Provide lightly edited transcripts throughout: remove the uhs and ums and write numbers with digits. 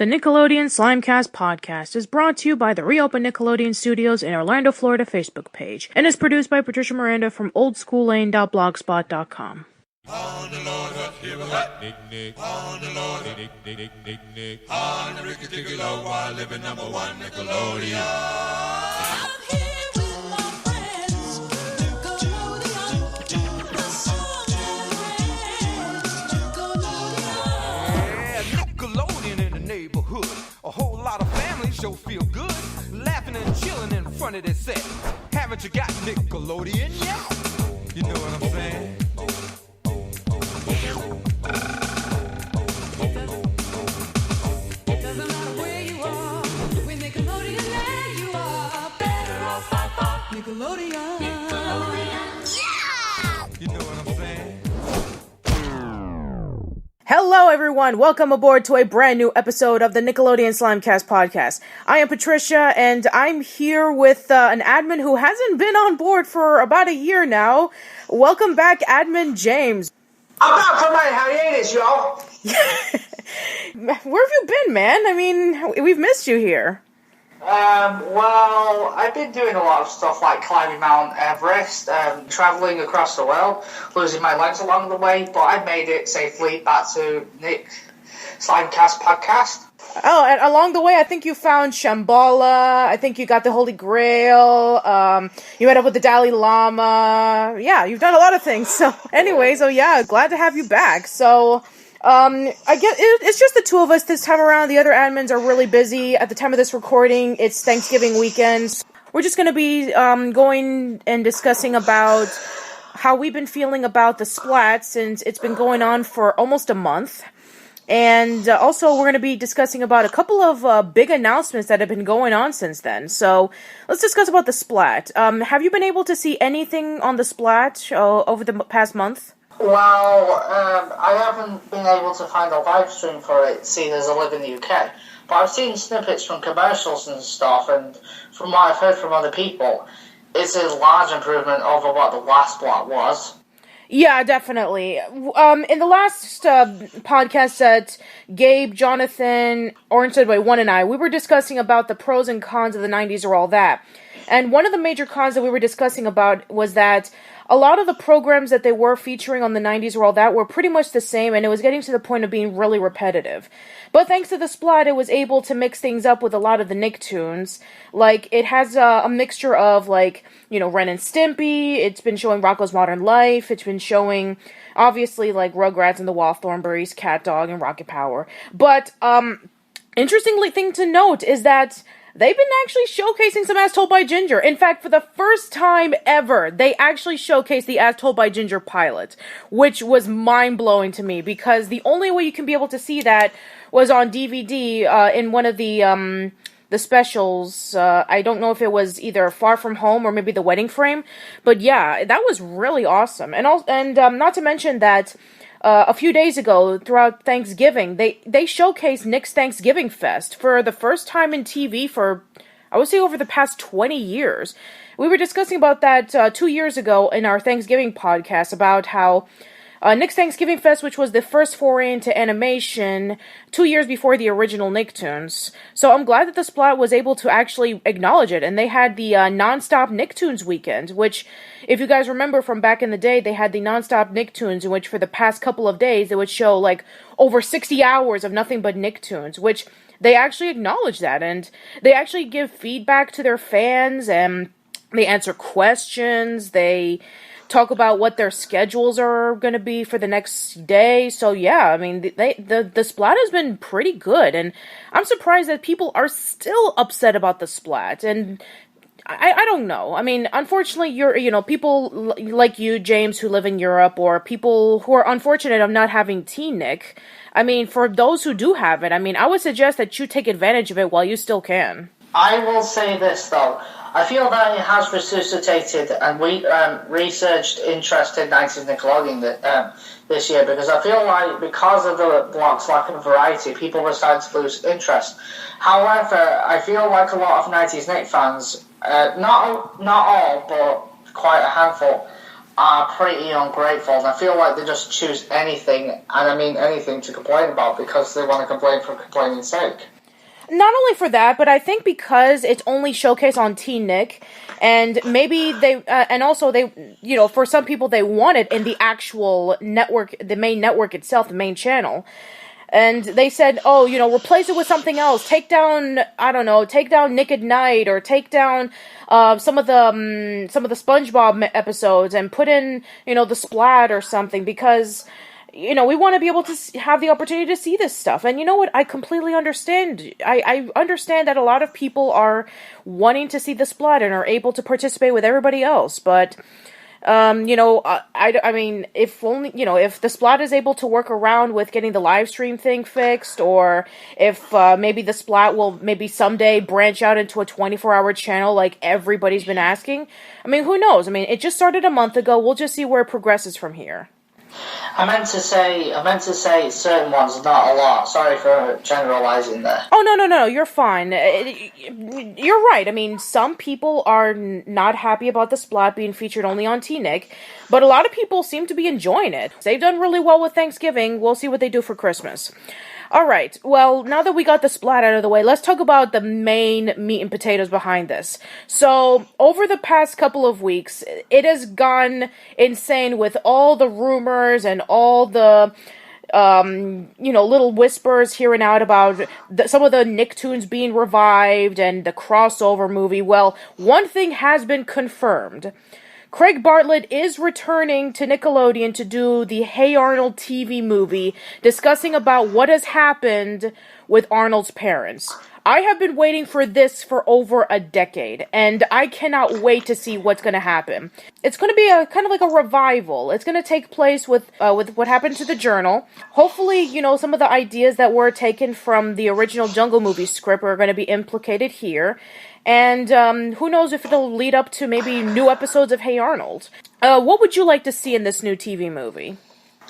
The Nickelodeon Slimecast Podcast is brought to you by the reopened Nickelodeon Studios in Orlando, Florida Facebook page, and is produced by Patricia Miranda from oldschoollane.blogspot.com. On the Lord, here we got Nick. On the Lord, Nick. On the Ricky Ticky Low, while living number one Nickelodeon. A whole lot of families sure feel good, laughing and chilling in front of their set. Haven't you got Nickelodeon yet? You know what I'm saying? It doesn't matter where you are, with Nickelodeon there you are. Better off by far. Nickelodeon. Yeah! You know what I'm saying? Hello everyone, welcome aboard to a brand new episode of the Nickelodeon Slimecast Podcast. I am Patricia, and I'm here with an admin who hasn't been on board for about a year now. Welcome back, admin James. I'm back from my hiatus, y'all. Where have you been, man? I mean, we've missed you here. Well, I've been doing a lot of stuff like climbing Mount Everest, traveling across the world, losing my legs along the way, but I made it safely back to Nick Slimecast Podcast. Oh, and along the way, I think you found Shambhala, I think you got the Holy Grail, you met up with the Dalai Lama. Yeah, you've done a lot of things. So anyway, glad to have you back. So I guess it's just the two of us this time around. The other admins are really busy. At the time of this recording, it's Thanksgiving weekend. We're just going to be going and discussing about how we've been feeling about the Splat since it's been going on for almost a month. And also, we're going to be discussing about a couple of big announcements that have been going on since then. So, let's discuss about the Splat. Have you been able to see anything on the Splat over the past month? Well, I haven't been able to find a live stream for it, seeing as I live in the UK. But I've seen snippets from commercials and stuff, and from what I've heard from other people, it's a large improvement over what the last Splat was. Yeah, definitely. In the last podcast that Gabe, Jonathan, Orange Sedway 1 and I, we were discussing about the pros and cons of the 90s or all that. And one of the major cons that we were discussing about was that a lot of the programs that they were featuring on the 90s or all that were pretty much the same, and it was getting to the point of being really repetitive. But thanks to the Splat, it was able to mix things up with a lot of the Nicktoons. Like, it has a mixture of, like, you know, Ren and Stimpy, it's been showing Rocko's Modern Life, it's been showing, obviously, like, Rugrats and the Wallthornberries, Cat Dog, and Rocket Power. But, interestingly thing to note is that they've been actually showcasing some As Told by Ginger. In fact, for the first time ever, they actually showcased the As Told by Ginger pilot, which was mind-blowing to me, because the only way you can be able to see that was on DVD in one of the specials. I don't know if it was either Far From Home or maybe The Wedding Frame, but yeah, that was really awesome. And not to mention that a few days ago, throughout Thanksgiving, they showcased Nick's Thanksgiving Fest for the first time in TV for, I would say, over the past 20 years. We were discussing about that 2 years ago in our Thanksgiving podcast about how Nick's Thanksgiving Fest, which was the first foray into animation 2 years before the original Nicktoons. So I'm glad that the Splat was able to actually acknowledge it, and they had the non-stop Nicktoons weekend, which, if you guys remember from back in the day, they had the non-stop Nicktoons, in which for the past couple of days, they would show, like, over 60 hours of nothing but Nicktoons, which they actually acknowledge that, and they actually give feedback to their fans, and they answer questions, they talk about what their schedules are going to be for the next day. So yeah, I mean, the Splat has been pretty good, and I'm surprised that people are still upset about the Splat, and I don't know. I mean, unfortunately, people like you, James, who live in Europe, or people who are unfortunate of not having TeenNick. I mean, for those who do have it, I mean, I would suggest that you take advantage of it while you still can. I will say this, though. I feel that it has resuscitated and resurged interest in 90s Nickelodeon this year, because I feel like because of the block's lack of variety, people were starting to lose interest. However, I feel like a lot of 90s Nick fans, not all, but quite a handful, are pretty ungrateful, and I feel like they just choose anything, and I mean anything, to complain about because they want to complain for complaining's sake. Not only for that, but I think because it's only showcased on TeenNick, and maybe they, and also they, for some people they want it in the actual network, the main network itself, the main channel. And they said, oh, replace it with something else. Take down Nick at Night, or take down some of the SpongeBob episodes, and put in, the Splat or something, because, we want to be able to have the opportunity to see this stuff. And you know what? I completely understand. I understand that a lot of people are wanting to see the Splat and are able to participate with everybody else, but... I mean, if only, if the Splat is able to work around with getting the live stream thing fixed, or if maybe the Splat will maybe someday branch out into a 24-hour channel like everybody's been asking. I mean, who knows? I mean, it just started a month ago. We'll just see where it progresses from here. I meant to say certain ones, not a lot. Sorry for generalizing there. Oh, no, you're fine. You're right. I mean, some people are not happy about the Splat being featured only on TeenNick, but a lot of people seem to be enjoying it. They've done really well with Thanksgiving. We'll see what they do for Christmas. Alright, well, now that we got the Splat out of the way, let's talk about the main meat and potatoes behind this. So, over the past couple of weeks, it has gone insane with all the rumors and all the, little whispers here and out about some of the Nicktoons being revived and the crossover movie. Well, one thing has been confirmed. Craig Bartlett is returning to Nickelodeon to do the Hey Arnold TV movie, discussing about what has happened with Arnold's parents. I have been waiting for this for over a decade, and I cannot wait to see what's going to happen. It's going to be a kind of like a revival. It's going to take place with what happened to the Journal. Hopefully, some of the ideas that were taken from the original Jungle Movie script are going to be implicated here. And who knows if it'll lead up to maybe new episodes of Hey Arnold. What would you like to see in this new TV movie?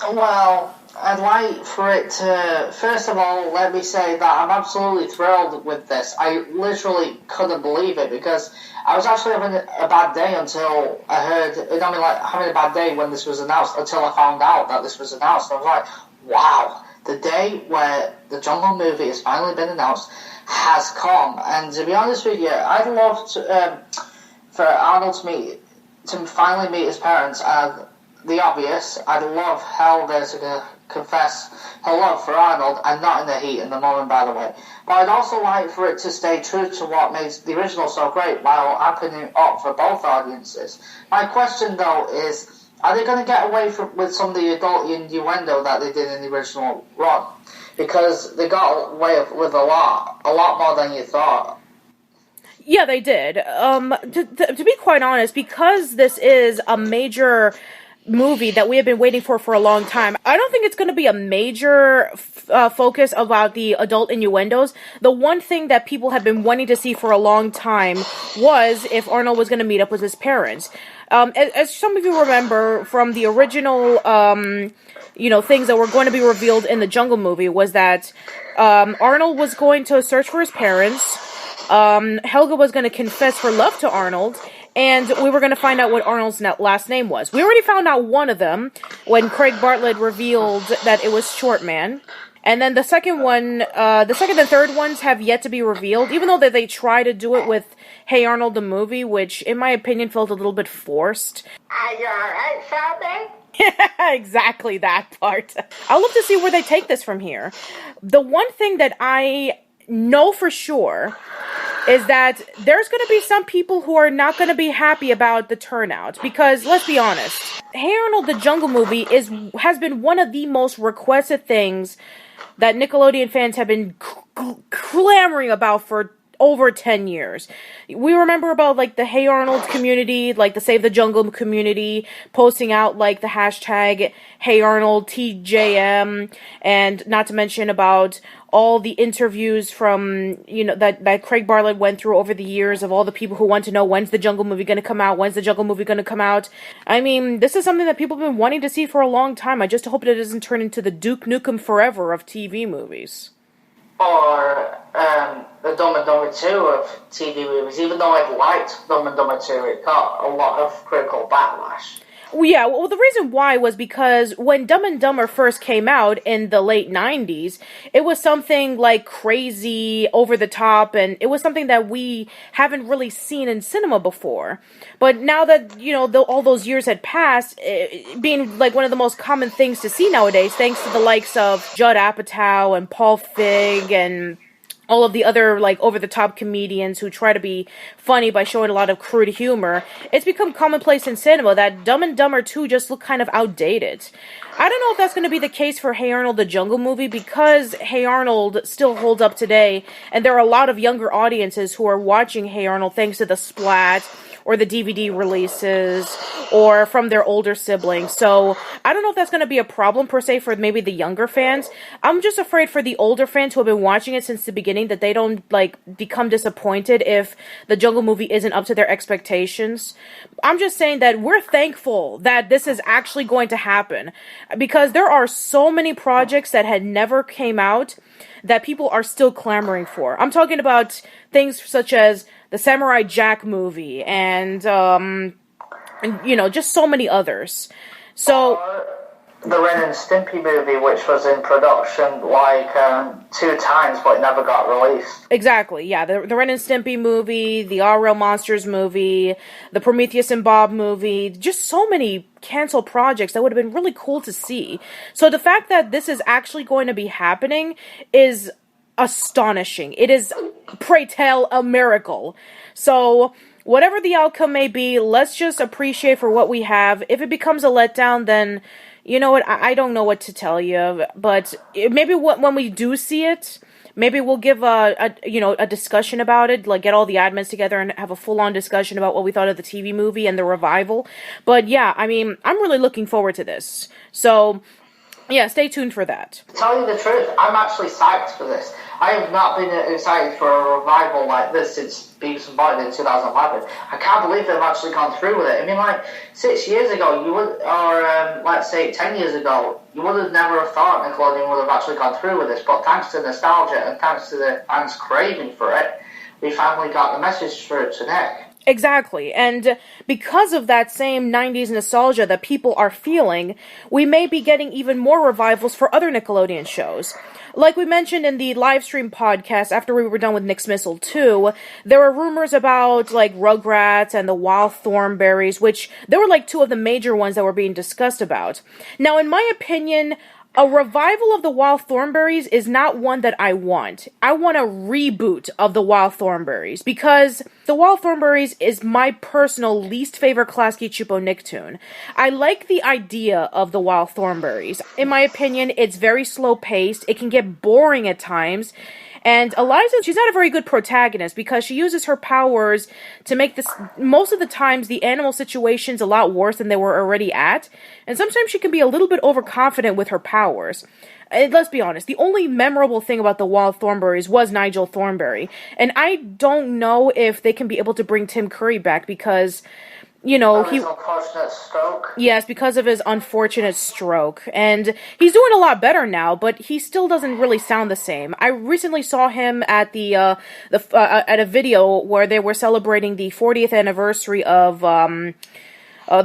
Well, I'd like for it to... First of all, let me say that I'm absolutely thrilled with this. I literally couldn't believe it, because I was actually having a bad day until I heard... having a bad day when this was announced, until I found out that this was announced. I was like, wow, the day where the Jungle movie has finally been announced has come. And to be honest with you, I'd love to, for Arnold to finally meet his parents. The obvious, I'd love Helga to confess her love for Arnold, and not in the heat in the moment, by the way. But I'd also like for it to stay true to what made the original so great, while opening up for both audiences. My question, though, is, are they going to get away with some of the adult innuendo that they did in the original run? Because they got away with a lot more than you thought. Yeah, they did. To be quite honest, because this is a major movie that we have been waiting for a long time, I don't think it's going to be a major focus about the adult innuendos. The one thing that people have been wanting to see for a long time was if Arnold was going to meet up with his parents. As some of you remember from the original, things that were going to be revealed in the Jungle movie, was that Arnold was going to search for his parents, Helga was going to confess her love to Arnold, and we were going to find out what Arnold's last name was. We already found out one of them when Craig Bartlett revealed that it was Short Man. And then the second and third ones have yet to be revealed, even though they try to do it with Hey Arnold the movie, which, in my opinion, felt a little bit forced. Are you alright, Shelby? Yeah, exactly that part. I'd love to see where they take this from here. The one thing that I know for sure is that there's going to be some people who are not going to be happy about the turnout, because let's be honest, Hey Arnold the Jungle movie has been one of the most requested things that Nickelodeon fans have been clamoring about for over 10 years. We remember about, the Hey Arnold community, the Save the Jungle community, posting out, the hashtag Hey Arnold TJM, and not to mention about all the interviews from, that Craig Bartlett went through over the years of all the people who want to know, when's the Jungle movie going to come out? When's the Jungle movie going to come out? I mean, this is something that people have been wanting to see for a long time. I just hope that it doesn't turn into the Duke Nukem Forever of TV movies. Or the Dumb and Dumber 2 of TV movies. Even though I liked Dumb and Dumber 2, it got a lot of critical backlash. Yeah, well, the reason why was because when Dumb and Dumber first came out in the late 90s, it was something like crazy, over the top, and it was something that we haven't really seen in cinema before. But now that, all those years had passed, being like one of the most common things to see nowadays, thanks to the likes of Judd Apatow and Paul Feig and all of the other, like, over-the-top comedians who try to be funny by showing a lot of crude humor, it's become commonplace in cinema that Dumb and Dumber 2 just look kind of outdated. I don't know if that's going to be the case for Hey Arnold the Jungle Movie, because Hey Arnold still holds up today, and there are a lot of younger audiences who are watching Hey Arnold thanks to the Splat, or the DVD releases, or from their older siblings. So, I don't know if that's going to be a problem, per se, for maybe the younger fans. I'm just afraid for the older fans who have been watching it since the beginning that they don't, become disappointed if the Jungle Movie isn't up to their expectations. I'm just saying that we're thankful that this is actually going to happen, because there are so many projects that had never came out that people are still clamoring for. I'm talking about things such as the Samurai Jack movie, and just so many others. So, the Ren and Stimpy movie, which was in production 2 times, but it never got released. Exactly, yeah. The Ren and Stimpy movie, the All Real Monsters movie, the Prometheus and Bob movie, just so many canceled projects that would have been really cool to see. So the fact that this is actually going to be happening is astonishing. It is, pray tell, a miracle. So, whatever the outcome may be, let's just appreciate for what we have. If it becomes a letdown, then, you know what, I don't know what to tell you, but maybe when we do see it, maybe we'll give a discussion about it, like get all the admins together and have a full-on discussion about what we thought of the TV movie and the revival. But yeah, I mean, I'm really looking forward to this. So, yeah, stay tuned for that. To tell you the truth, I'm actually psyched for this. I have not been excited for a revival like this since Beavis and Butthead in 2011. I can't believe they've actually gone through with it. I mean, 6 years ago, let's say 10 years ago, you would have never thought Nickelodeon would have actually gone through with this. But thanks to nostalgia and thanks to the fans craving for it, we finally got the message through to Nick. Exactly, and because of that same 90s nostalgia that people are feeling, we may be getting even more revivals for other Nickelodeon shows. Like we mentioned in the live stream podcast after we were done with Nick's Missile 2, there were rumors about, Rugrats and the Wild Thornberrys, which there were, 2 of the major ones that were being discussed about. Now, in my opinion, a revival of the Wild Thornberrys is not one that I want. I want a reboot of the Wild Thornberrys, because the Wild Thornberrys is my personal least favorite Klasky Csupo Nicktoon. I like the idea of the Wild Thornberrys. In my opinion, it's very slow-paced, it can get boring at times, and Eliza, she's not a very good protagonist because she uses her powers to make this, most of the times, the animal situations a lot worse than they were already at. And sometimes she can be a little bit overconfident with her powers. And let's be honest, the only memorable thing about the Wild Thornberrys was Nigel Thornberry. And I don't know if they can be able to bring Tim Curry back because, his unfortunate stroke. Yes, because of his unfortunate stroke. And he's doing a lot better now, but he still doesn't really sound the same. I recently saw him at at a video where they were celebrating the 40th anniversary of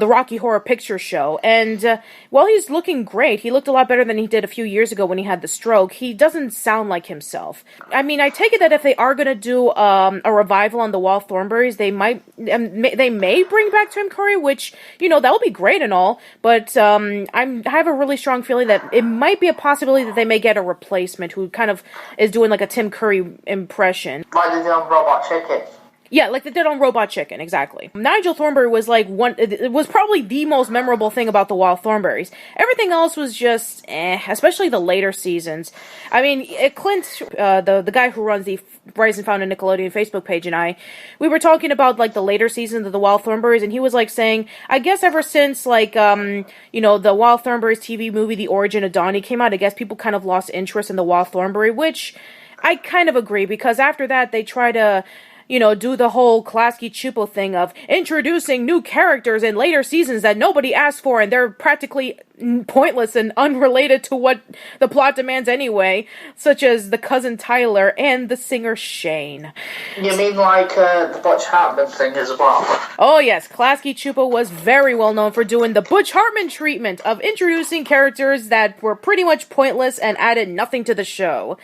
the Rocky Horror Picture Show, and while he's looking great, he looked a lot better than he did a few years ago when he had the stroke. He doesn't sound like himself. I mean, I take it that if they are going to do a revival on the Wild Thornberrys, they may bring back Tim Curry, which, that would be great and all, but I have a really strong feeling that it might be a possibility that they may get a replacement who kind of is doing like a Tim Curry impression. Like they did on Robot Chicken. Yeah, like they did on Robot Chicken, exactly. Nigel Thornberry was it was probably the most memorable thing about the Wild Thornberrys. Everything else was just especially the later seasons. I mean, Clint, the guy who runs the Rise and Found a Nickelodeon Facebook page, and we were talking about the later seasons of the Wild Thornberrys, and he was saying, I guess ever since the Wild Thornberrys TV movie, The Origin of Donnie came out, I guess people kind of lost interest in the Wild Thornberry, which I kind of agree, because after that they try to do the whole Klasky Csupo thing of introducing new characters in later seasons that nobody asked for, and they're practically pointless and unrelated to what the plot demands anyway, such as the cousin Tyler and the singer Shane. You mean like the Butch Hartman thing as well? Oh yes, Klasky Csupo was very well known for doing the Butch Hartman treatment of introducing characters that were pretty much pointless and added nothing to the show.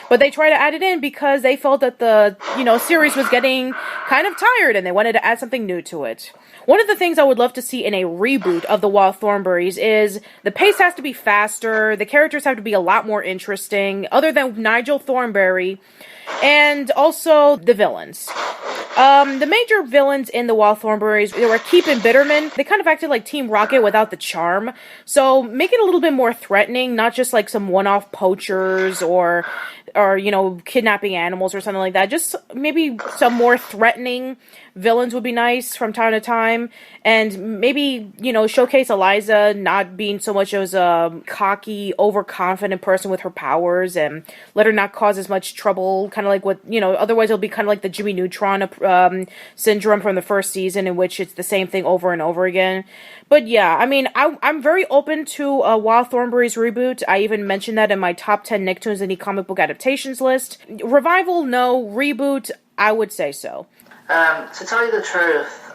But they tried to add it in because they felt that the, series was getting kind of tired and they wanted to add something new to it. One of the things I would love to see in a reboot of the Wild Thornberrys is the pace has to be faster, the characters have to be a lot more interesting, other than Nigel Thornberry, and also the villains. The major villains in the Wild Thornberrys, they were Keep and Bitterman. They kind of acted like Team Rocket without the charm. So make it a little bit more threatening, not just like some one-off poachers or kidnapping animals or something like that. Just maybe some more threatening villains would be nice from time to time. And maybe, showcase Eliza not being so much as a cocky, overconfident person with her powers and let her not cause as much trouble. Kind of like what, otherwise it'll be kind of like the Jimmy Neutron syndrome from the first season, in which it's the same thing over and over again. But yeah, I mean, I'm very open to a Wild Thornberrys reboot. I even mentioned that in my top 10 Nicktoons Indie comic book adaptations list. Revival, no. Reboot, I would say so. To tell you the truth,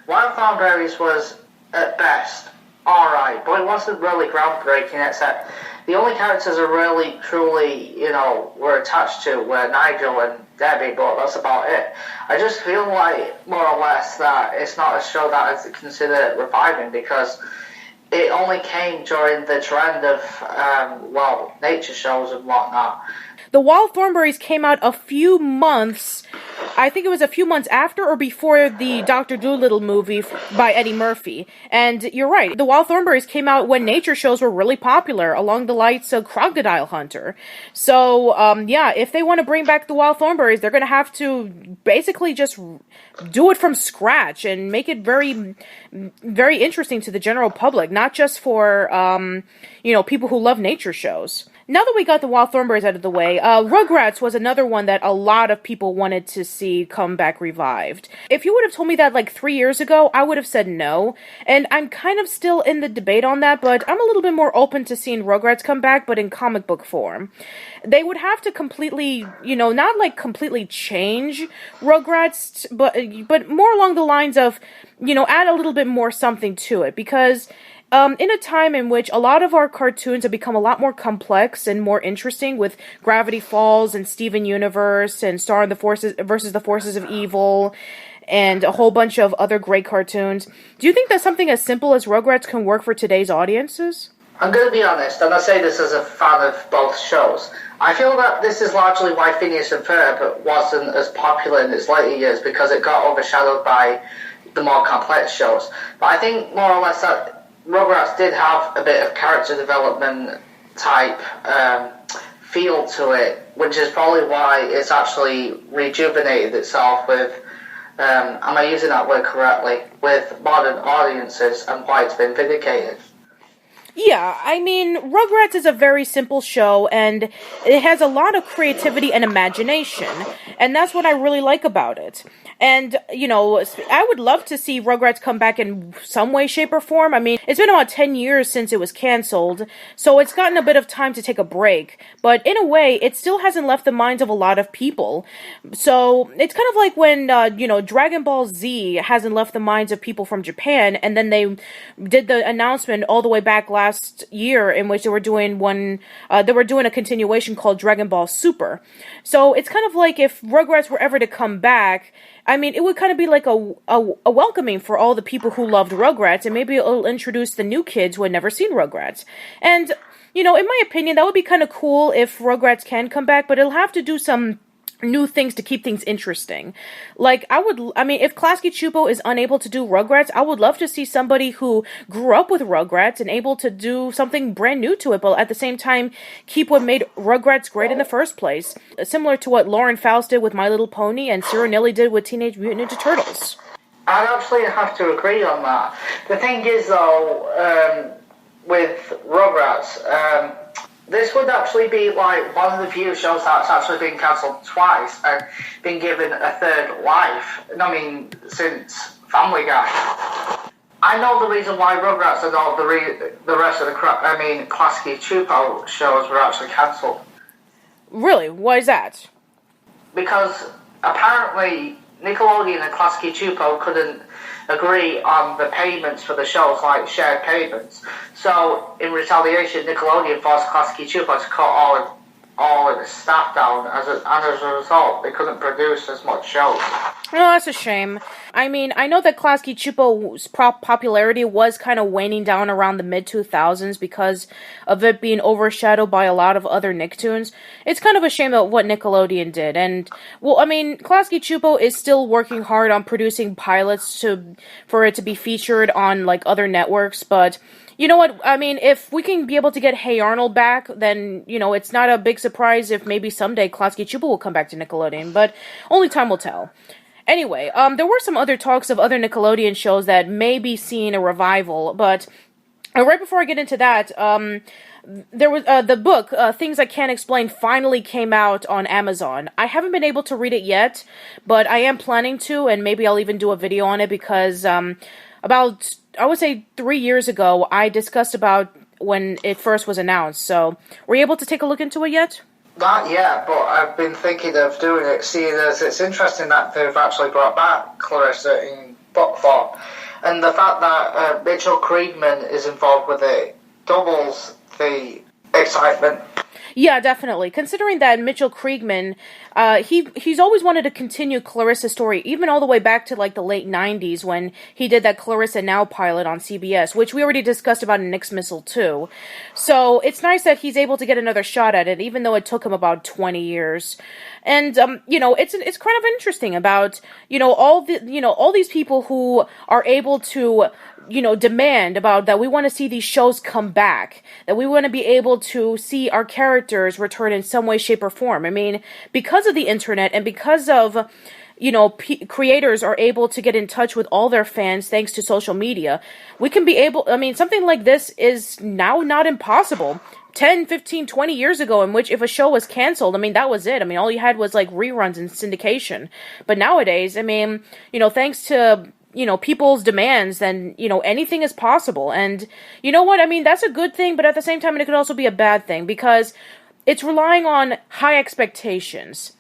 Wild Thornberrys was, at best, alright, but it wasn't really groundbreaking, except the only characters I really, truly, were attached to were Nigel and Debbie, but that's about it. I just feel like, more or less, that it's not a show that I consider reviving, because it only came during the trend of, nature shows and whatnot. The Wild Thornberrys came out a few months, I think it was a few months after or before the Dr. Dolittle movie by Eddie Murphy. And you're right, the Wild Thornberrys came out when nature shows were really popular, along the lines of Crocodile Hunter. So, if they want to bring back the Wild Thornberrys, they're going to have to basically just do it from scratch and make it very, very interesting to the general public, not just for, people who love nature shows. Now that we got the Wild Thornberrys out of the way, Rugrats was another one that a lot of people wanted to see come back revived. If you would have told me that like 3 years ago, I would have said no. And I'm kind of still in the debate on that, but I'm a little bit more open to seeing Rugrats come back, but in comic book form. They would have to completely, not like completely change Rugrats, but more along the lines of, add a little bit more something to it, because in a time in which a lot of our cartoons have become a lot more complex and more interesting, with Gravity Falls and Steven Universe and Star and the Forces versus the Forces of Evil and a whole bunch of other great cartoons, do you think that something as simple as Rugrats can work for today's audiences? I'm going to be honest, and I say this as a fan of both shows. I feel that this is largely why Phineas and Ferb wasn't as popular in its later years, because it got overshadowed by the more complex shows. But I think more or less that Rugrats did have a bit of character development type feel to it, which is probably why it's actually rejuvenated itself with, am I using that word correctly, with modern audiences, and why it's been vindicated. Yeah, I mean, Rugrats is a very simple show, and it has a lot of creativity and imagination, and that's what I really like about it. And, I would love to see Rugrats come back in some way, shape, or form. I mean, it's been about 10 years since it was canceled, so it's gotten a bit of time to take a break. But in a way, it still hasn't left the minds of a lot of people. So it's kind of like when, Dragon Ball Z hasn't left the minds of people from Japan, and then they did the announcement all the way back last year in which they were doing a continuation called Dragon Ball Super. So it's kind of like if Rugrats were ever to come back, I mean, it would kind of be like a welcoming for all the people who loved Rugrats, and maybe it'll introduce the new kids who had never seen Rugrats. And, in my opinion, that would be kind of cool if Rugrats can come back, but it'll have to do some new things to keep things interesting. Like, if Klasky Csupo is unable to do Rugrats, I would love to see somebody who grew up with Rugrats and able to do something brand new to it, but at the same time, keep what made Rugrats great in the first place. Similar to what Lauren Faust did with My Little Pony and Cira Nilly did with Teenage Mutant Ninja Turtles. I'd actually have to agree on that. The thing is, though, with Rugrats, this would actually be like one of the few shows that's actually been cancelled twice and been given a third life. I mean, since Family Guy. I know the reason why Rugrats and all the rest of the Klasky Chupo shows were actually cancelled. Really? Why is that? Because apparently Nickelodeon and Klasky Chupo couldn't agree on the payments for the shows, like shared payments. So, in retaliation, Nickelodeon forced Klasky Chupo to cut all of its staff down, and as a result, they couldn't produce as much shows. Well, that's a shame. I mean, I know that Klasky Chupo's popularity was kind of waning down around the mid-2000s because of it being overshadowed by a lot of other Nicktoons. It's kind of a shame of what Nickelodeon did. And, well, I mean, Klasky Chupo is still working hard on producing pilots for it to be featured on, like, other networks, but you know what? I mean, if we can be able to get Hey Arnold back, then, you know, it's not a big surprise if maybe someday Klasky Chupo will come back to Nickelodeon, but only time will tell. Anyway, there were some other talks of other Nickelodeon shows that may be seeing a revival, but right before I get into that, there was the book, Things I Can't Explain, finally came out on Amazon. I haven't been able to read it yet, but I am planning to, and maybe I'll even do a video on it because about, I would say 3 years ago, I discussed about when it first was announced. So, were you able to take a look into it yet? Not yet, but I've been thinking of doing it, seeing as it's interesting that they've actually brought back Clarissa in book form. And the fact that Mitchell Kriegman is involved with it doubles the excitement. Yeah, definitely. Considering that Mitchell Kriegman, he's always wanted to continue Clarissa's story, even all the way back to like the late 90s when he did that Clarissa Now pilot on CBS, which we already discussed about in Nick's Missile 2. So it's nice that he's able to get another shot at it, even though it took him about 20 years. And, you know, it's kind of interesting about, all these people who are able to, demand about that we want to see these shows come back, that we want to be able to see our characters return in some way, shape, or form. I mean, because of the internet and because of, creators are able to get in touch with all their fans thanks to social media, we can be able, something like this is now not impossible. 10, 15, 20 years ago, in which if a show was canceled, that was it. All you had was like reruns and syndication. But nowadays, thanks to people's demands, then, anything is possible. And you know what? That's a good thing, but at the same time, it could also be a bad thing because it's relying on high expectations.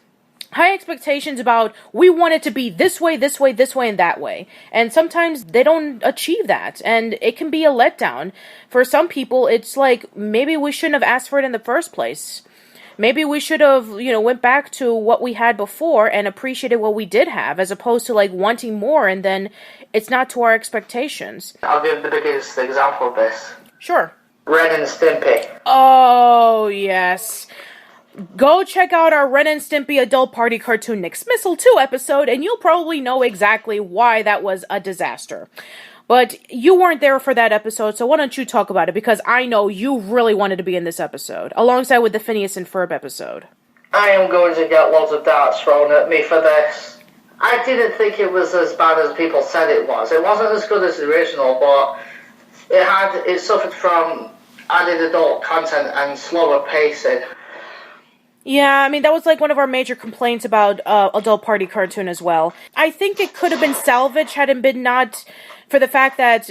High expectations about, we want it to be this way, this way, this way, and that way. And sometimes they don't achieve that, and it can be a letdown. For some people, it's like, maybe we shouldn't have asked for it in the first place. Maybe we should have, went back to what we had before and appreciated what we did have, as opposed to, like, wanting more, and then it's not to our expectations. I'll give the biggest example of this. Sure. Ren and Stimpy. Oh, yes. Go check out our Ren and Stimpy Adult Party Cartoon Nick's Missile 2 episode, and you'll probably know exactly why that was a disaster. But you weren't there for that episode, so why don't you talk about it, because I know you really wanted to be in this episode, alongside with the Phineas and Ferb episode. I am going to get loads of darts thrown at me for this. I didn't think it was as bad as people said it was. It wasn't as good as the original, but it suffered from added adult content and slower pacing. Yeah, that was like one of our major complaints about Adult Party Cartoon as well. I think it could have been salvaged had it been not for the fact that,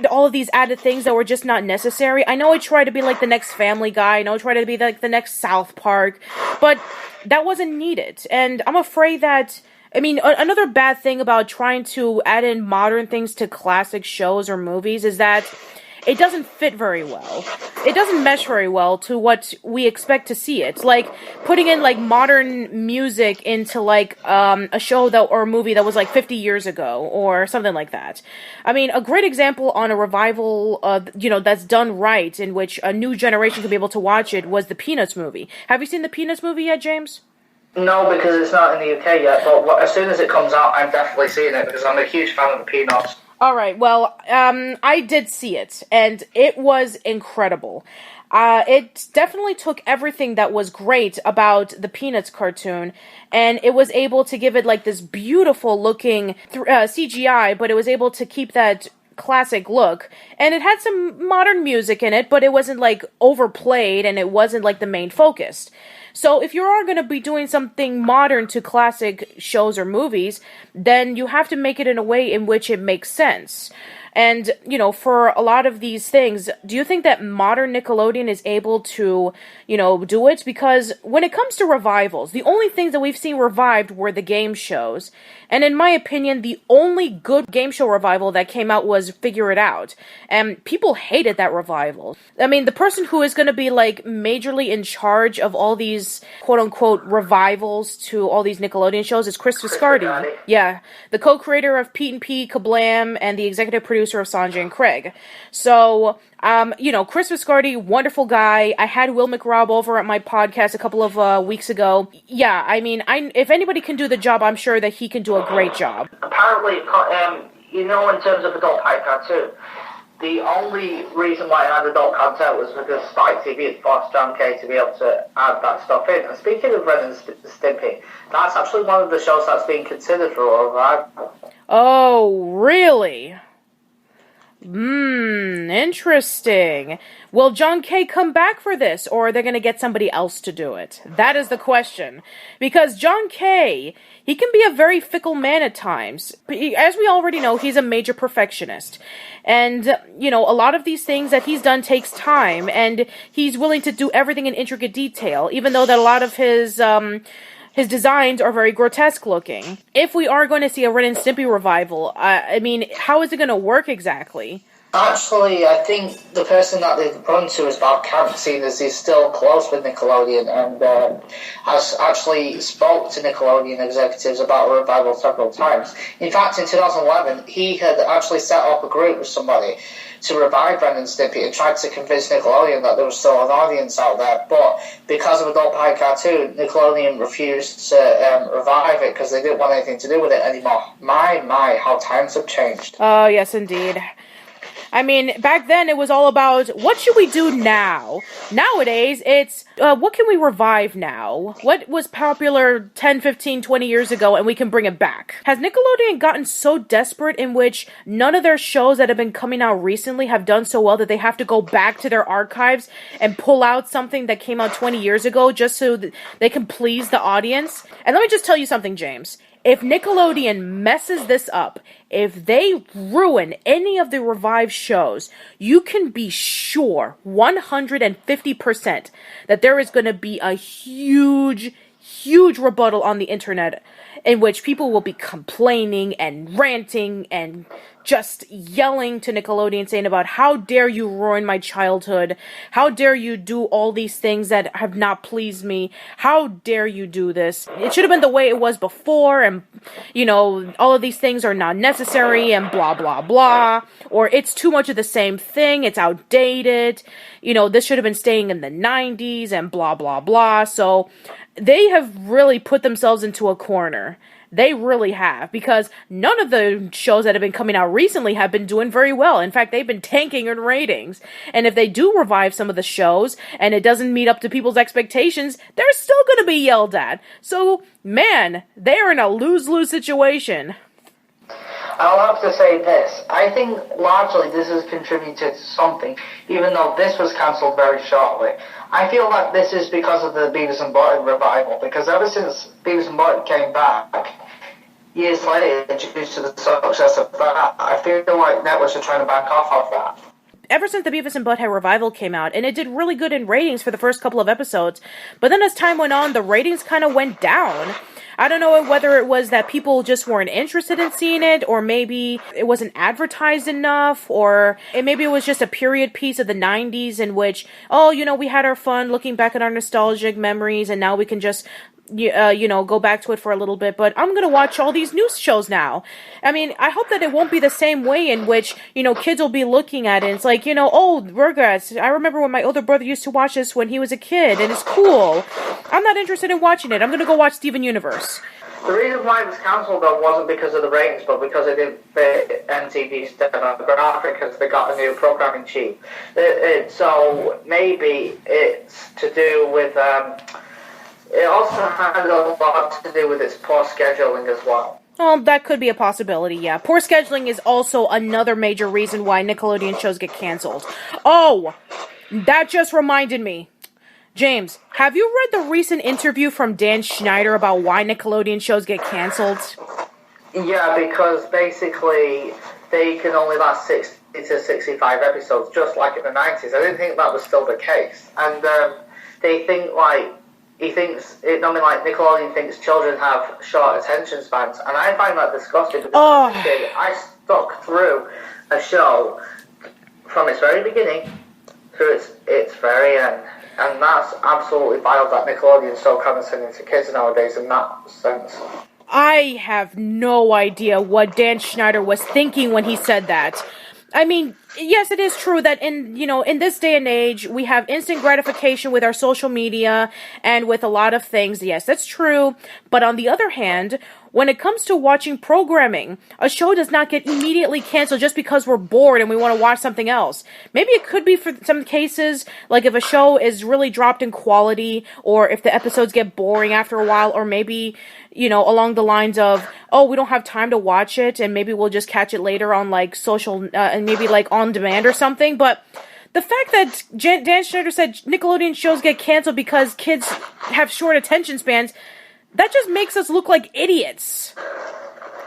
all of these added things that were just not necessary. I know it tried to be like the next Family Guy. I know it tried to be like the next South Park, but that wasn't needed. And I'm afraid that, another bad thing about trying to add in modern things to classic shows or movies is that it doesn't fit very well. It doesn't mesh very well to what we expect to see. It's like putting in like modern music into like a show or a movie that was like 50 years ago or something like that. A great example on a revival, that's done right, in which a new generation could be able to watch it, was the Peanuts movie. Have you seen the Peanuts movie yet, James? No, because it's not in the UK yet, but as soon as it comes out, I'm definitely seeing it because I'm a huge fan of the Peanuts. Alright, well, I did see it, and it was incredible. It definitely took everything that was great about the Peanuts cartoon, and it was able to give it, like, this beautiful-looking CGI, but it was able to keep that classic look, and it had some modern music in it, but it wasn't, like, overplayed, and it wasn't, like, the main focus. So if you are going to be doing something modern to classic shows or movies, then you have to make it in a way in which it makes sense. And, for a lot of these things, do you think that modern Nickelodeon is able to, do it? Because when it comes to revivals, the only things that we've seen revived were the game shows. And in my opinion, the only good game show revival that came out was Figure It Out. And people hated that revival. I mean, the person who is going to be, majorly in charge of all these, quote-unquote, revivals to all these Nickelodeon shows is Chris Viscardi. Yeah, the co-creator of Pete and Pete, Kablam, and the executive producer of Sanjay and Craig. So, Chris Viscardi, wonderful guy. I had Will McRobb over at my podcast a couple of weeks ago. Yeah, I mean, if anybody can do the job, I'm sure that he can do a great job. Apparently, in terms of adult hype cartoon, the only reason why I had adult content was because Spike TV had forced John Kay to be able to add that stuff in. And speaking of Ren and Stimpy, that's actually one of the shows that's being considered for a revival. Oh, really? Interesting. Will John Kay come back for this, or are they going to get somebody else to do it? That is the question. Because John Kay, he can be a very fickle man at times. As we already know, he's a major perfectionist. And, a lot of these things that he's done takes time, and he's willing to do everything in intricate detail, even though that a lot of his designs are very grotesque looking. If we are going to see a Ren and Stimpy revival, how is it going to work exactly? Actually, I think the person that they've run to is Bob Camp, seeing as he's still close with Nickelodeon and has actually spoke to Nickelodeon executives about a revival several times. In fact, in 2011, he had actually set up a group with somebody to revive Ren and Stimpy and tried to convince Nickelodeon that there was still an audience out there. But because of Adult Pie Cartoon, Nickelodeon refused to revive it because they didn't want anything to do with it anymore. My, how times have changed. Oh, yes, indeed. I mean, back then it was all about, what should we do now? Nowadays, it's, what can we revive now? What was popular 10, 15, 20 years ago, and we can bring it back? Has Nickelodeon gotten so desperate in which none of their shows that have been coming out recently have done so well that they have to go back to their archives and pull out something that came out 20 years ago just so that they can please the audience? And let me just tell you something, James. If Nickelodeon messes this up, if they ruin any of the revived shows, you can be sure, 150%, that there is going to be a huge rebuttal on the internet in which people will be complaining and ranting and just yelling to Nickelodeon saying about, how dare you ruin my childhood? How dare you do all these things that have not pleased me? How dare you do this? It should have been the way it was before, and, all of these things are not necessary, and blah, blah, blah. Or it's too much of the same thing, it's outdated. This should have been staying in the 90s, and blah, blah, blah. So they have really put themselves into a corner. They really have, because none of the shows that have been coming out recently have been doing very well. In fact, they've been tanking in ratings. And if they do revive some of the shows, and it doesn't meet up to people's expectations, they're still going to be yelled at. So, man, they're in a lose-lose situation. I'll have to say this. I think largely this has contributed to something, even though this was cancelled very shortly. I feel like this is because of the Beavis and Butthead revival, because ever since Beavis and Butthead came back, years later, due to the success of that, I feel like networks are trying to back off of that. Ever since the Beavis and Butthead revival came out, and it did really good in ratings for the first couple of episodes, but then as time went on, the ratings kind of went down. I don't know whether it was that people just weren't interested in seeing it, or maybe it wasn't advertised enough, or maybe it was just a period piece of the 90s in which, we had our fun looking back at our nostalgic memories, and now we can just go back to it for a little bit, but I'm gonna watch all these news shows now. I mean, I hope that it won't be the same way in which, kids will be looking at it. It's like, Rugrats, I remember when my older brother used to watch this when he was a kid, and it's cool. I'm not interested in watching it. I'm gonna go watch Steven Universe. The reason why it was cancelled, though, wasn't because of the ratings, but because it didn't fit MTV's demographic, because they got a new programming chief. So maybe it's to do with... It also had a lot to do with its poor scheduling as well. Oh, that could be a possibility, yeah. Poor scheduling is also another major reason why Nickelodeon shows get canceled. Oh, that just reminded me. James, have you read the recent interview from Dan Schneider about why Nickelodeon shows get canceled? Yeah, because basically they can only last 60 to 65 episodes, just like in the 90s. I didn't think that was still the case. And they think, like, Nickelodeon thinks children have short attention spans. And I find that disgusting because as a kid, I stuck through a show from its very beginning through its very end. And that's absolutely vile that Nickelodeon's so condescending to kids nowadays in that sense. I have no idea what Dan Schneider was thinking when he said that. I mean, yes, it is true that in this day and age, we have instant gratification with our social media and with a lot of things. Yes, that's true. But on the other hand, when it comes to watching programming, a show does not get immediately canceled just because we're bored and we want to watch something else. Maybe it could be for some cases, like if a show is really dropped in quality, or if the episodes get boring after a while, or maybe, along the lines of, oh, we don't have time to watch it, and maybe we'll just catch it later on, like, social, and maybe, like, on demand or something. But the fact that Dan Schneider said Nickelodeon shows get canceled because kids have short attention spans, that just makes us look like idiots.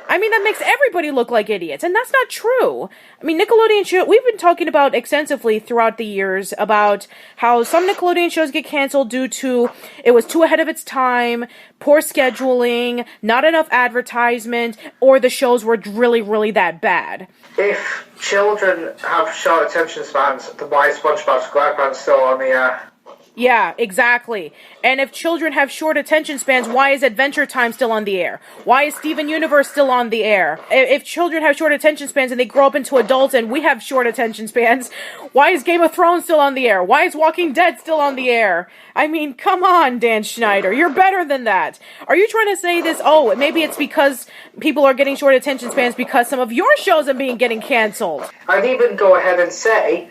I mean, that makes everybody look like idiots, and that's not true. I mean, we've been talking about extensively throughout the years about how some Nickelodeon shows get canceled due to it was too ahead of its time, poor scheduling, not enough advertisement, or the shows were really, really that bad. If children have short attention spans, then why is SpongeBob SquarePants still on the air? Yeah, exactly. And if children have short attention spans, why is Adventure Time still on the air? Why is Steven Universe still on the air? If children have short attention spans and they grow up into adults and we have short attention spans, why is Game of Thrones still on the air? Why is Walking Dead still on the air? I mean, come on, Dan Schneider. You're better than that. Are you trying to say this? Oh, maybe it's because people are getting short attention spans because some of your shows are getting canceled. I'd even go ahead and say,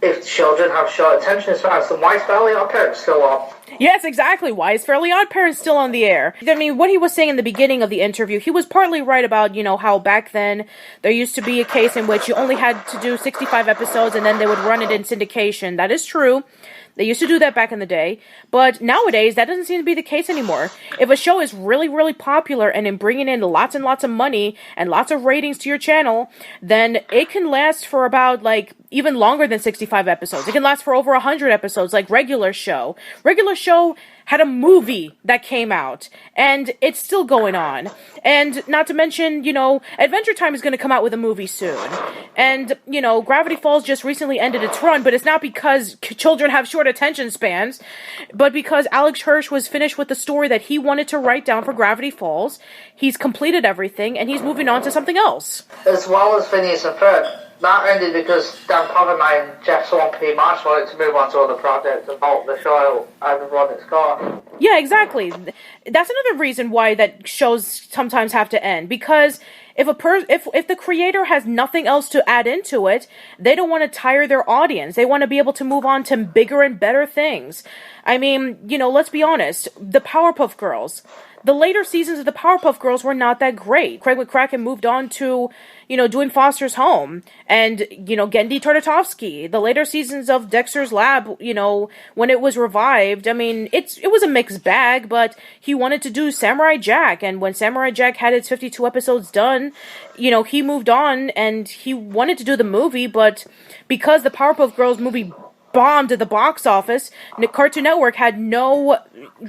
if children have short attention spans, then why is Fairly Odd Parents still on? Yes, exactly. Why is Fairly Odd Parents still on the air? I mean, what he was saying in the beginning of the interview, he was partly right about, how back then there used to be a case in which you only had to do 65 episodes and then they would run it in syndication. That is true. They used to do that back in the day, but nowadays that doesn't seem to be the case anymore. If a show is really, really popular and in bringing in lots and lots of money and lots of ratings to your channel, then it can last for about, even longer than 65 episodes. It can last for over 100 episodes, like Regular Show. Regular Show had a movie that came out, and it's still going on. And not to mention, Adventure Time is going to come out with a movie soon. And, Gravity Falls just recently ended its run, but it's not because children have short attention spans, but because Alex Hirsch was finished with the story that he wanted to write down for Gravity Falls. He's completed everything, and he's moving on to something else. As well as Phineas and Ferb. That ended because Dan Povenmire and Jeff Swampy Marsh wanted to move on to other projects and halt the show and run its course. Yeah, exactly. That's another reason why that shows sometimes have to end, because if the creator has nothing else to add into it, they don't want to tire their audience. They want to be able to move on to bigger and better things. I mean, let's be honest. The Powerpuff Girls. The later seasons of the Powerpuff Girls were not that great. Craig McCracken moved on to, doing Foster's Home and, Gendy Tartakovsky. The later seasons of Dexter's Lab, when it was revived, I mean, it was a mixed bag, but he wanted to do Samurai Jack. And when Samurai Jack had its 52 episodes done, he moved on and he wanted to do the movie, but because the Powerpuff Girls movie bombed at the box office, Cartoon Network had no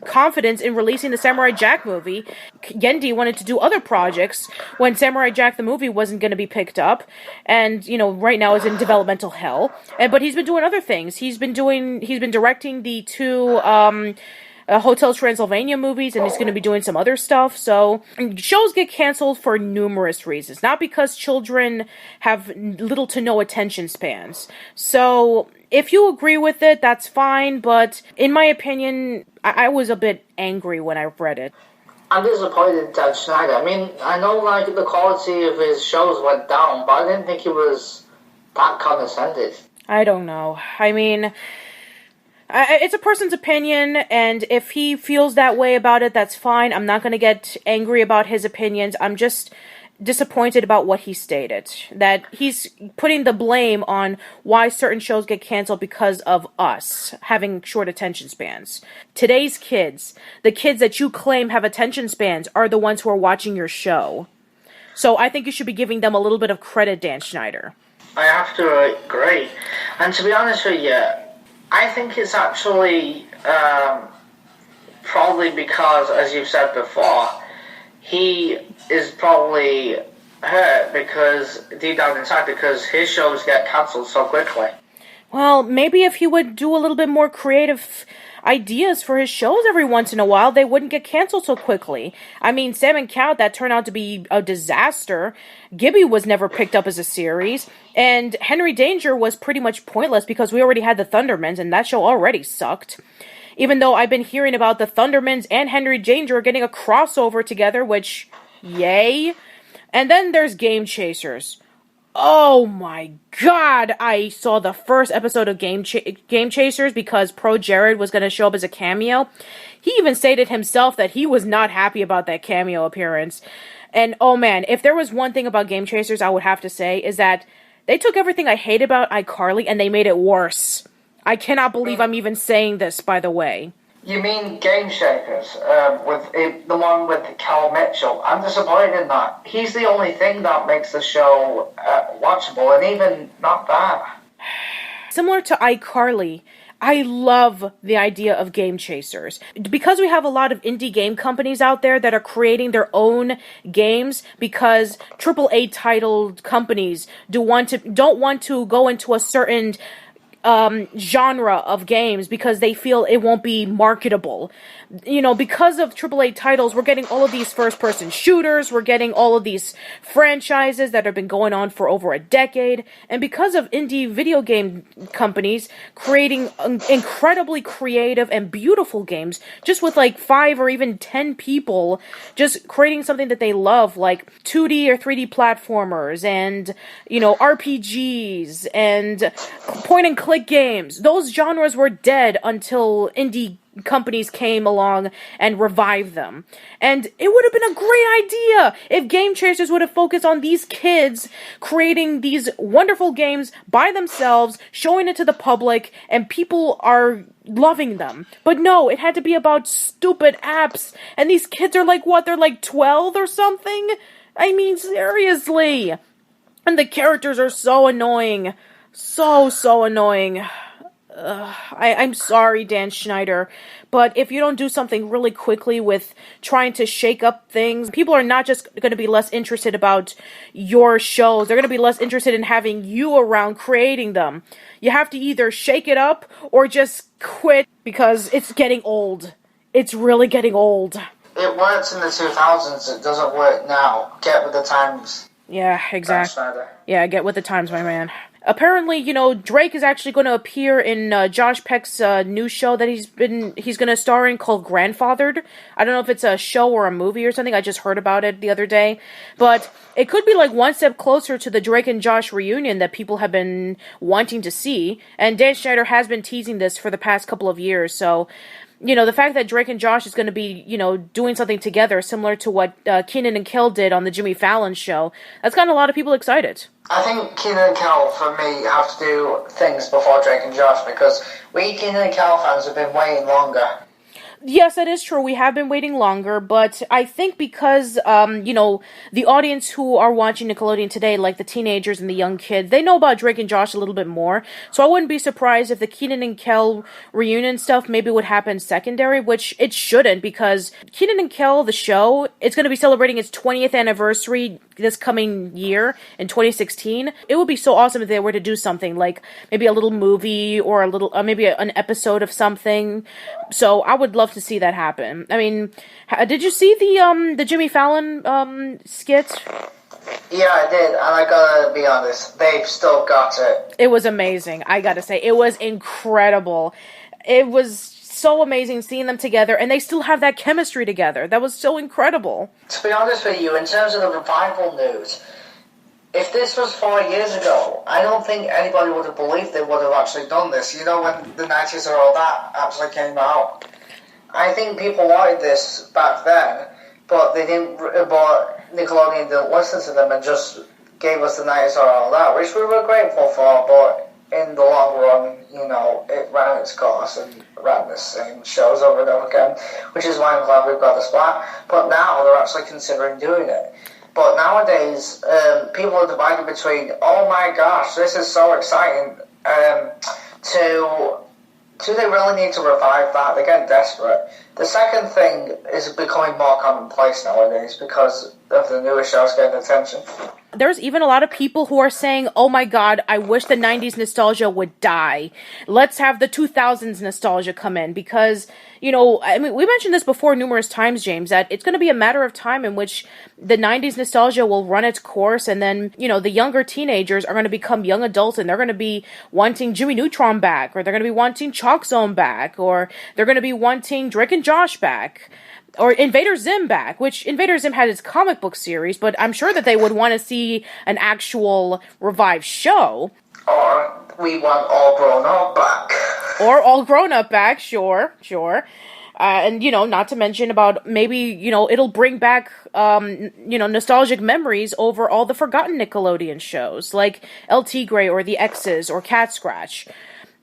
confidence in releasing the Samurai Jack movie. Gendy wanted to do other projects when Samurai Jack the movie wasn't going to be picked up, and right now is in developmental hell. But he's been doing other things. He's been directing the two Hotel Transylvania movies, and he's going to be doing some other stuff. So shows get canceled for numerous reasons, not because children have little to no attention spans. So if you agree with it, that's fine, but in my opinion, I was a bit angry when I read it. I'm disappointed in Dan Schneider. I mean, I know the quality of his shows went down, but I didn't think he was that condescending. I don't know. I mean, it's a person's opinion, and if he feels that way about it, that's fine. I'm not going to get angry about his opinions. I'm just disappointed about what he stated. That he's putting the blame on why certain shows get canceled because of us having short attention spans. Today's kids, the kids that you claim have attention spans, are the ones who are watching your show. So I think you should be giving them a little bit of credit, Dan Schneider. I have to agree. And to be honest with you, I think it's actually probably because, as you've said before, he is probably hurt because, deep down inside, because his shows get cancelled so quickly. Well, maybe if he would do a little bit more creative ideas for his shows every once in a while, they wouldn't get canceled so quickly. I mean, Sam and Cat, that turned out to be a disaster. Gibby was never picked up as a series, and Henry Danger was pretty much pointless because we already had the Thundermans, and that show already sucked. Even though I've been hearing about the Thundermans and Henry Danger getting a crossover together, which, yay. And then there's Game Chasers. Oh my god, I saw the first episode of Game Chasers because Pro Jared was going to show up as a cameo. He even stated himself that he was not happy about that cameo appearance. And oh man, if there was one thing about Game Chasers I would have to say is that they took everything I hate about iCarly and they made it worse. I cannot believe I'm even saying this, by the way. You mean Game Shakers, with the one with Cal Mitchell? I'm disappointed in that. He's the only thing that makes the show watchable, and even not bad. Similar to iCarly, I love the idea of Game Chasers. Because we have a lot of indie game companies out there that are creating their own games because AAA titled companies don't want to go into a certain genre of games because they feel it won't be marketable. You know, because of AAA titles, we're getting all of these first-person shooters, we're getting all of these franchises that have been going on for over a decade, and because of indie video game companies creating incredibly creative and beautiful games, just with like 5 or even 10 people, just creating something that they love, like 2D or 3D platformers, and, you know, RPGs, and point-and-click games. Those genres were dead until indie companies came along and revived them. And it would have been a great idea if Game Chasers would have focused on these kids creating these wonderful games by themselves, showing it to the public, and people are loving them. But no, it had to be about stupid apps, and these kids are like, what, they're like 12 or something? I mean, seriously. And the characters are so annoying. So annoying. I'm sorry, Dan Schneider, but if you don't do something really quickly with trying to shake up things, people are not just going to be less interested about your shows, they're going to be less interested in having you around creating them. You have to either shake it up or just quit because it's getting old. It's really getting old. It worked in the 2000s, it doesn't work now. Get with the times. Yeah, exactly. Yeah, get with the times, my man. Apparently, you know, Drake is actually going to appear in Josh Peck's new show that he's going to star in called Grandfathered. I don't know if it's a show or a movie or something. I just heard about it the other day. But it could be like one step closer to the Drake and Josh reunion that people have been wanting to see. And Dan Schneider has been teasing this for the past couple of years. So, you know, the fact that Drake and Josh is going to be, you know, doing something together similar to what Kenan and Kel did on the Jimmy Fallon show, that's gotten a lot of people excited. I think Kenan and Kel, for me, have to do things before Drake and Josh because we Kenan and Kel fans have been waiting longer. Yes, that is true. We have been waiting longer, but I think because, you know, the audience who are watching Nickelodeon today, like the teenagers and the young kids, they know about Drake and Josh a little bit more. So I wouldn't be surprised if the Kenan and Kel reunion stuff maybe would happen secondary, which it shouldn't, because Kenan and Kel, the show, it's going to be celebrating its 20th anniversary this coming year in 2016. It would be so awesome if they were to do something like maybe a little movie or a little, maybe an episode of something. So I would love to see that happen. I mean, did you see the Jimmy Fallon skit? Yeah, I did, and I gotta be honest, they've still got it. It was amazing, I gotta say. It was incredible. It was so amazing seeing them together, and they still have that chemistry together. That was so incredible. To be honest with you, in terms of the revival news, if this was 4 years ago, I don't think anybody would have believed they would have actually done this. You know, when the 90s or all that actually came out. I think people wanted this back then, but they didn't. But Nickelodeon didn't listen to them and just gave us the 90s or all that, which we were grateful for. But in the long run, you know, it ran its course and ran the same shows over and over again, which is why I'm glad we've got the Splat. But now they're actually considering doing it. But nowadays, people are divided between, oh my gosh, this is so exciting, to do they really need to revive that? They're getting desperate. The second thing is becoming more commonplace nowadays because of the newer shows getting attention. There's even a lot of people who are saying, oh my god, I wish the 90s nostalgia would die. Let's have the 2000s nostalgia come in because, you know, I mean, we mentioned this before numerous times, James, that it's going to be a matter of time in which the 90s nostalgia will run its course and then, you know, the younger teenagers are going to become young adults and they're going to be wanting Jimmy Neutron back, or they're going to be wanting Chalk Zone back, or they're going to be wanting Drake and Josh back. Or Invader Zim back, which Invader Zim had its comic book series, but I'm sure that they would want to see an actual revived show. Or we want All Grown Up back. Or All Grown Up back, sure. And, you know, not to mention about maybe, you know, it'll bring back, you know, nostalgic memories over all the forgotten Nickelodeon shows, like LT Grey or The X's or Cat Scratch.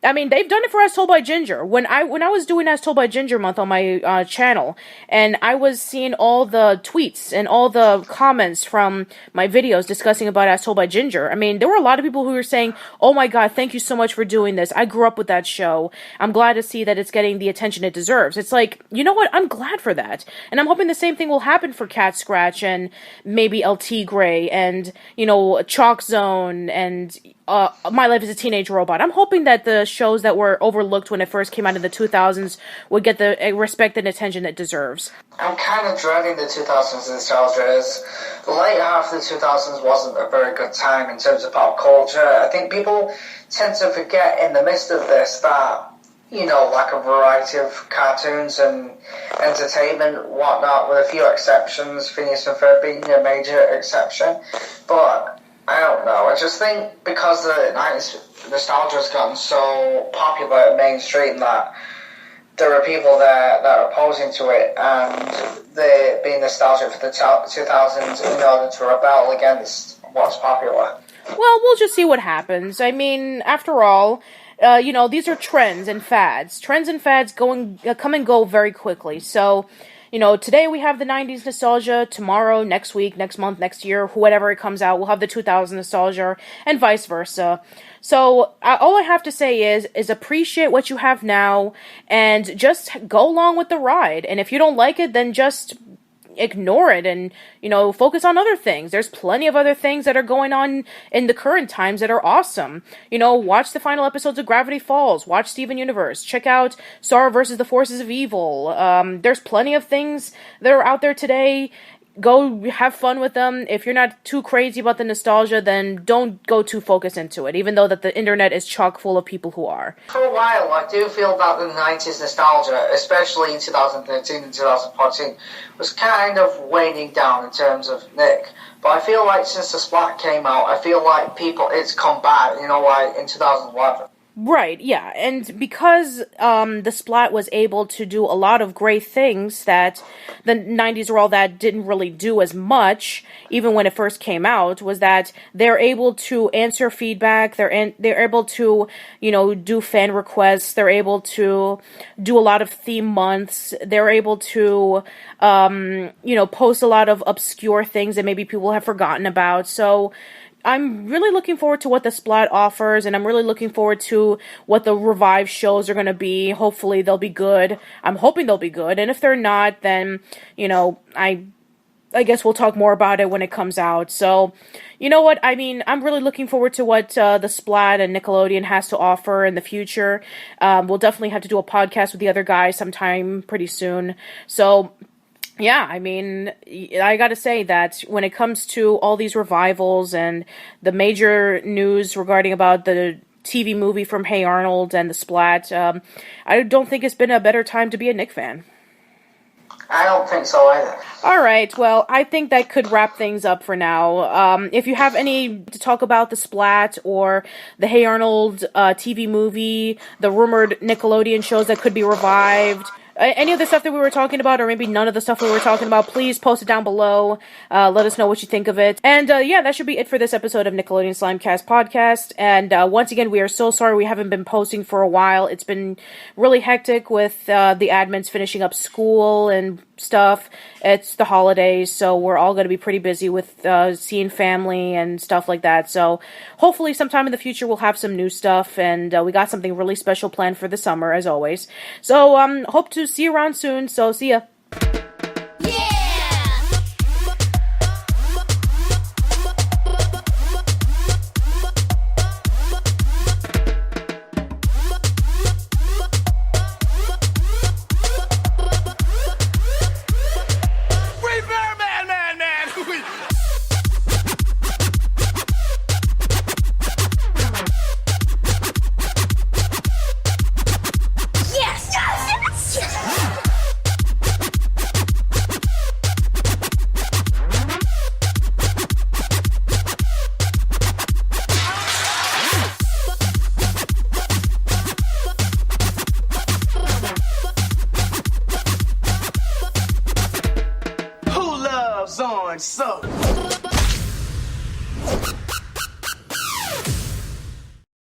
I mean, they've done it for As Told by Ginger. When I was doing As Told by Ginger month on my channel, and I was seeing all the tweets and all the comments from my videos discussing about As Told by Ginger, I mean, there were a lot of people who were saying, oh my god, thank you so much for doing this. I grew up with that show. I'm glad to see that it's getting the attention it deserves. It's like, you know what? I'm glad for that. And I'm hoping the same thing will happen for Cat Scratch and maybe LT Grey and, you know, Chalk Zone and My Life as a Teenage Robot. I'm hoping that the shows that were overlooked when it first came out in the 2000s would get the respect and attention it deserves. I'm kind of dreading the 2000s nostalgia. As the late half of the 2000s wasn't a very good time in terms of pop culture. I think people tend to forget in the midst of this that, you know, like a variety of cartoons and entertainment, whatnot, with a few exceptions, Phineas and Ferb being a major exception. But I don't know. I just think because the 90s nostalgia has gotten so popular and mainstream that there are people that are opposing to it, and they're being nostalgic for the 2000s in order to rebel against what's popular. Well, we'll just see what happens. I mean, after all, you know, these are trends and fads. Trends and fads come and go very quickly. So, you know, today we have the 90s nostalgia, tomorrow, next week, next month, next year, whenever it comes out, we'll have the 2000s nostalgia, and vice versa. So, all I have to say is appreciate what you have now, and just go along with the ride. And if you don't like it, then just ignore it and, you know, focus on other things. There's plenty of other things that are going on in the current times that are awesome. You know, watch the final episodes of Gravity Falls, watch Steven Universe, check out Star versus the Forces of Evil. There's plenty of things that are out there today. Go have fun with them. If you're not too crazy about the nostalgia, then don't go too focused into it, even though that the internet is chock full of people who are. For a while, I do feel that the 90s nostalgia, especially in 2013 and 2014, was kind of waning down in terms of Nick. But I feel like since the Splat came out, I feel like it's come back, you know, like in 2011. Right, yeah, and because the Splat was able to do a lot of great things that the 90s or all that didn't really do as much, even when it first came out, was that they're able to answer feedback, they're able to, you know, do fan requests, they're able to do a lot of theme months, they're able to, you know, post a lot of obscure things that maybe people have forgotten about, so I'm really looking forward to what the Splat offers, and I'm really looking forward to what the revived shows are going to be. Hopefully they'll be good. I'm hoping they'll be good, and if they're not, then, you know, I guess we'll talk more about it when it comes out. So, you know what, I mean, I'm really looking forward to what the Splat and Nickelodeon has to offer in the future. We'll definitely have to do a podcast with the other guys sometime pretty soon. So, yeah, I mean, I gotta say that when it comes to all these revivals and the major news regarding about the TV movie from Hey Arnold and the Splat, I don't think it's been a better time to be a Nick fan. I don't think so either. Alright, well, I think that could wrap things up for now. If you have any to talk about the Splat or the Hey Arnold TV movie, the rumored Nickelodeon shows that could be revived, any of the stuff that we were talking about, or maybe none of the stuff we were talking about, please post it down below. Let us know what you think of it. And yeah, that should be it for this episode of Nickelodeon Slimecast Podcast. And once again, we are so sorry we haven't been posting for a while. It's been really hectic with the admins finishing up school and stuff. It's the holidays, so we're all going to be pretty busy with seeing family and stuff like that. So hopefully sometime in the future we'll have some new stuff, and we got something really special planned for the summer, as always. So hope to see you around soon. So see ya. Orange soda.